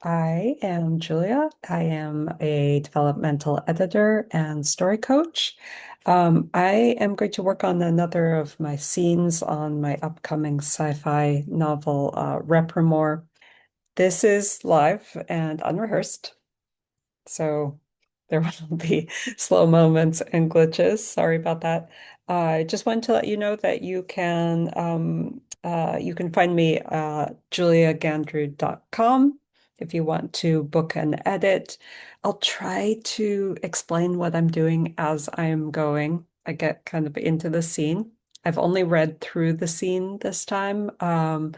I am Julia. I am a developmental editor and story coach. I am going to work on another of my scenes on my upcoming sci-fi novel, Reprimor. This is live and unrehearsed, so there will be slow moments and glitches. Sorry about that. I just wanted to let you know that you can find me juliagandrew.com if you want to book an edit. I'll try to explain what I'm doing as I'm going. I get kind of into the scene. I've only read through the scene this time. Uh,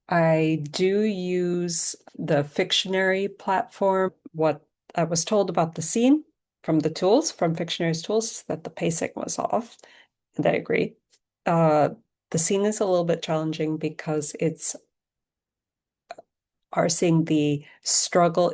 I do use the Fictionary platform. What I was told about the scene from the tools, from Fictionary's tools, is that the pacing was off, and I agree. Uh, the scene is a little bit challenging because it's parsing the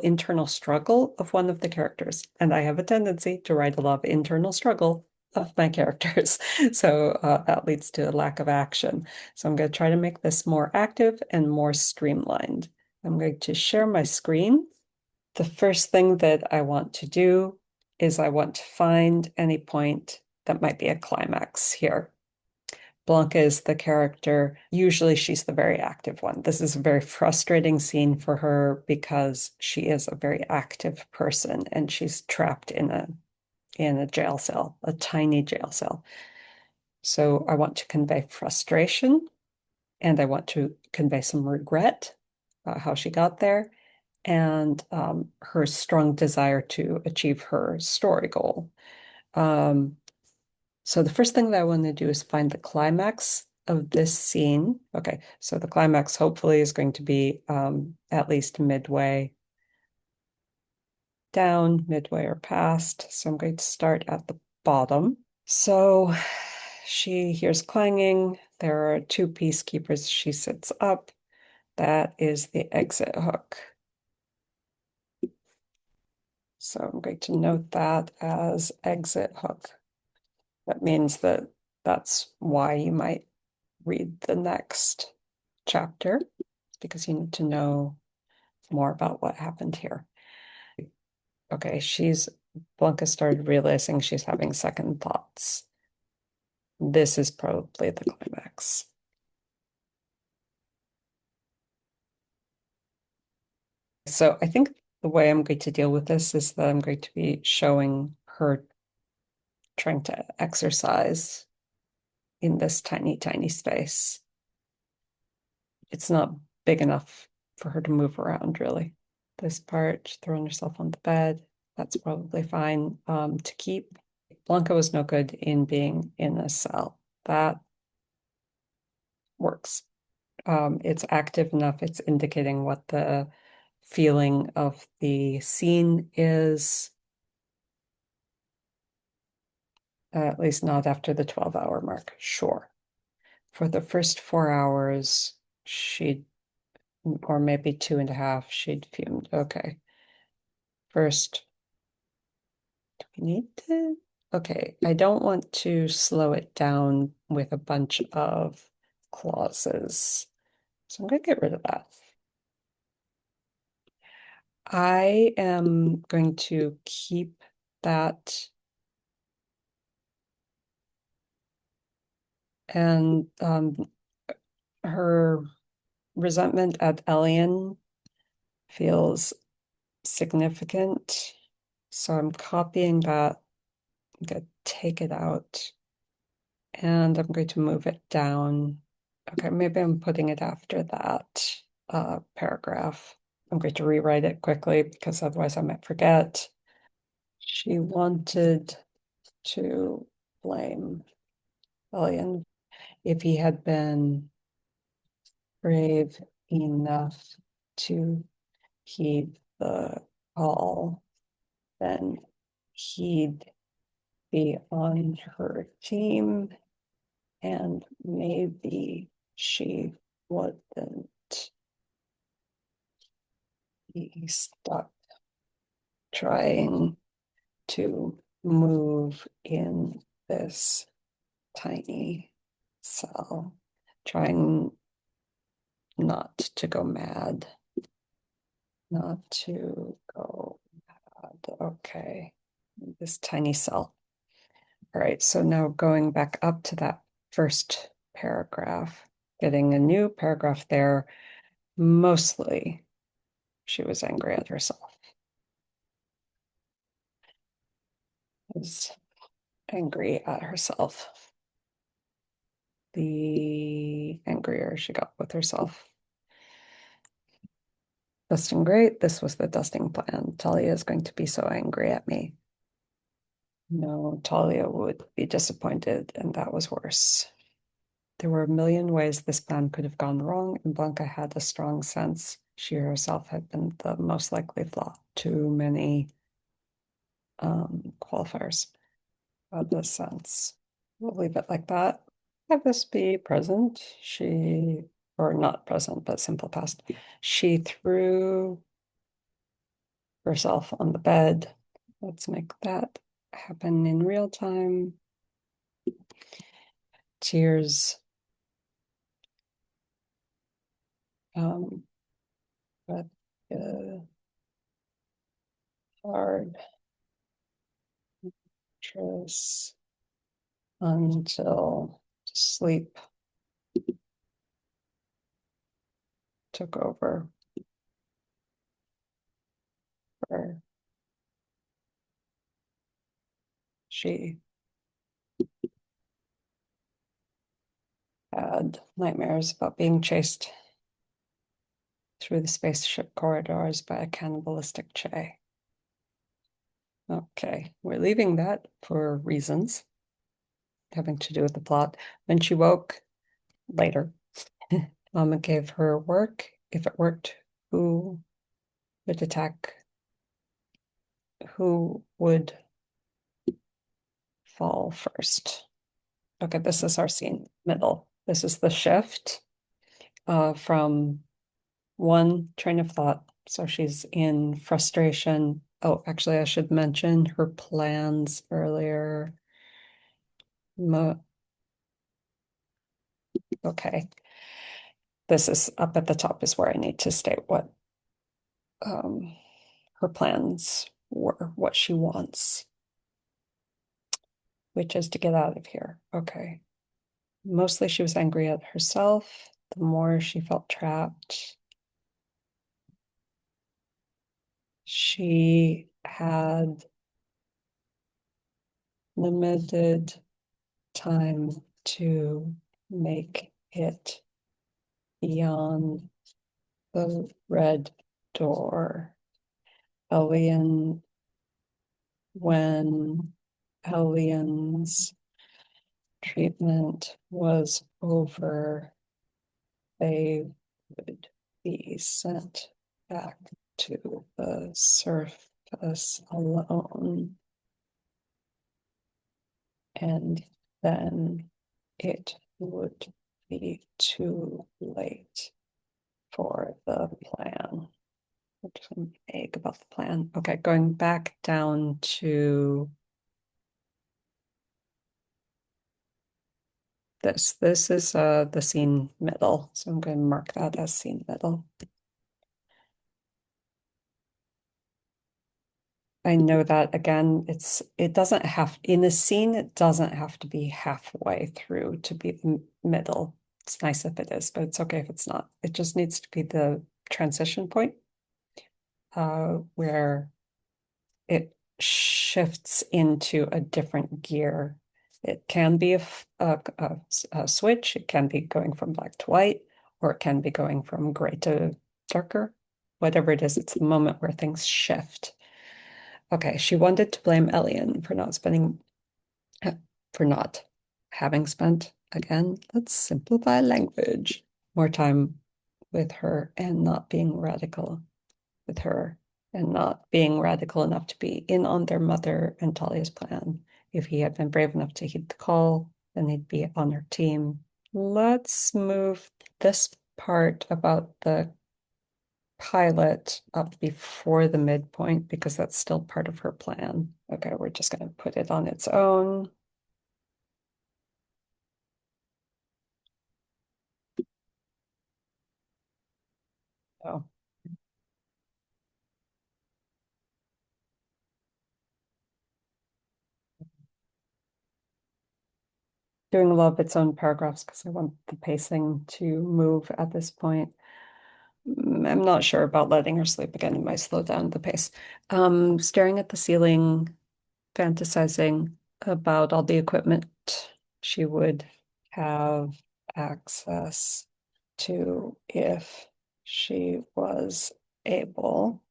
internal struggle of one of the characters. And I have a tendency to write a lot of internal struggle of my characters. So that leads to a lack of action. So I'm going to try to make this more active and more streamlined. I'm going to share my screen. The first thing that I want to do is I want to find any point that might be a climax here. Blanca is the character. Usually she's the very active one. This is a very frustrating scene for her because she is a very active person and she's trapped in a jail cell, a tiny jail cell. So I want to convey frustration and I want to convey some regret about how she got there and her strong desire to achieve her story goal. Um, So the first thing that I want to do is find the climax of this scene. Okay, so the climax hopefully is going to be at least midway down, midway or past. So I'm going to start at the bottom. So she hears clanging. There are two peacekeepers. She sits up. That is the exit hook. So I'm going to note that as exit hook. That means that that's why you might read the next chapter because you need to know more about what happened here. Okay, Blanca started realizing she's having second thoughts. This is probably the climax. So I think the way I'm going to deal with this is that I'm going to be showing her trying to exercise in this tiny, tiny space. It's not big enough for her to move around, really. This part, throwing herself on the bed, that's probably fine to keep. Blanca was no good in being in a cell. That works. It's active enough, it's indicating what the feeling of the scene is, at least not after the 12-hour mark. Sure. For the first 4 hours, or maybe 2.5, she'd fumed. Okay. First, do we need to? Okay, I don't want to slow it down with a bunch of clauses. So I'm going to get rid of that. I am going to keep that and her resentment at Elian feels significant. So I'm copying that. I'm going to take it out and I'm going to move it down. Okay, maybe I'm putting it after that paragraph. I'm going to rewrite it quickly because otherwise I might forget. She wanted to blame Elian if he had been brave enough to heed the call, then he'd be on her team and maybe she wouldn't be stuck trying to move in this tiny cell, trying not to go mad. not to go bad. Okay, this tiny cell. All right, so now going back up to that first paragraph, getting a new paragraph there. Mostly she was angry at herself. Was angry at herself. The angrier she got with herself. Dusting great. This was the dusting plan. Talia is going to be so angry at me. No, Talia would be disappointed, and that was worse. There were a million ways this plan could have gone wrong, and Blanca had a strong sense she herself had been the most likely flaw. Too many qualifiers of the sense. We'll leave it like that. Have this be present. She, or not present, but simple past. She threw herself on the bed. Let's make that happen in real time. Tears. But hard dress until sleep took over her. She had nightmares about being chased through the spaceship corridors by a cannibalistic Che. Okay, we're leaving that for reasons having to do with the plot. When she woke later, Mama gave her work. If it worked, who would attack? Who would fall first? Okay, this is our scene middle. This is the shift from one train of thought. So she's in frustration. Oh, actually, I should mention her plans earlier. Okay. This is up at the top is where I need to state what her plans were, what she wants, which is to get out of here. Okay. Mostly she was angry at herself. The more she felt trapped, she had limited time to make it beyond the red door. Elian, when Elian's treatment was over, they would be sent back to the surface alone. And then it would be too late for the plan. Which is vague about the plan. Okay, going back down to this. This is the scene middle. So I'm going to mark that as scene middle. I know that again, it doesn't have in a scene, it doesn't have to be halfway through to be the middle. It's nice if it is, but it's okay if it's not. It just needs to be the transition point where it shifts into a different gear. It can be a switch. It can be going from black to white, or it can be going from gray to darker. Whatever it is, it's the moment where things shift. Okay, she wanted to blame Elian for not having spent, again, let's simplify language, more time with her and not being radical with her and not being radical enough to be in on their mother and Talia's plan. If he had been brave enough to heed the call, then he'd be on her team. Let's move this part about the pilot up before the midpoint because that's still part of her plan. Okay, we're just going to put it on its own. Oh, doing a lot of its own paragraphs because I want the pacing to move at this point. I'm not sure about letting her sleep again. It might slow down the pace. Staring at the ceiling, fantasizing about all the equipment she would have access to if she was able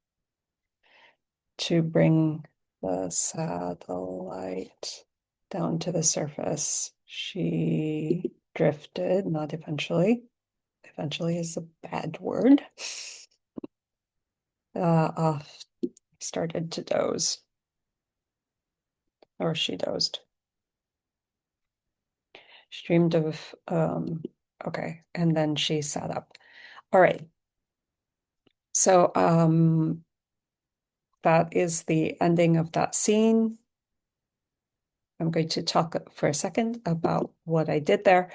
to bring the satellite down to the surface. She drifted, not eventually. Eventually is a bad word. Off, started to doze, or she dozed. She dreamed of, okay, and then she sat up. All right. So, that is the ending of that scene. I'm going to talk for a second about what I did there.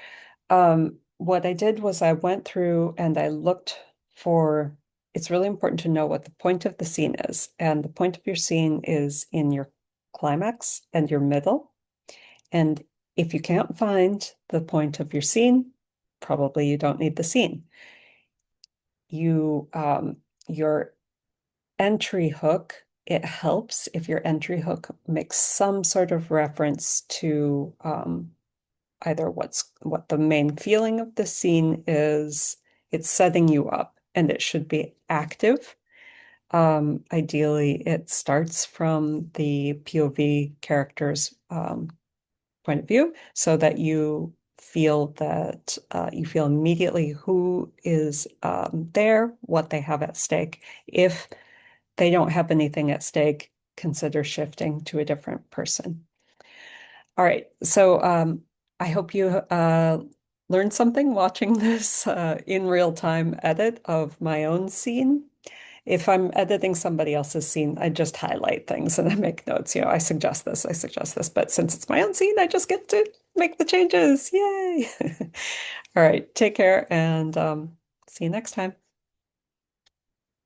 What I did was I went through and I looked for, it's really important to know what the point of the scene is. And the point of your scene is in your climax and your middle. And if you can't find the point of your scene, probably you don't need the scene. Your entry hook, it helps if your entry hook makes some sort of reference to either what the main feeling of the scene is, it's setting you up, and it should be active. Ideally, it starts from the POV character's point of view, so that you feel immediately who is there, what they have at stake. If they don't have anything at stake, consider shifting to a different person. All right, so I hope you learned something watching this in real time edit of my own scene. If I'm editing somebody else's scene, I just highlight things and I make notes. I suggest this, I suggest this. But since it's my own scene, I just get to make the changes. Yay! All right, take care and see you next time.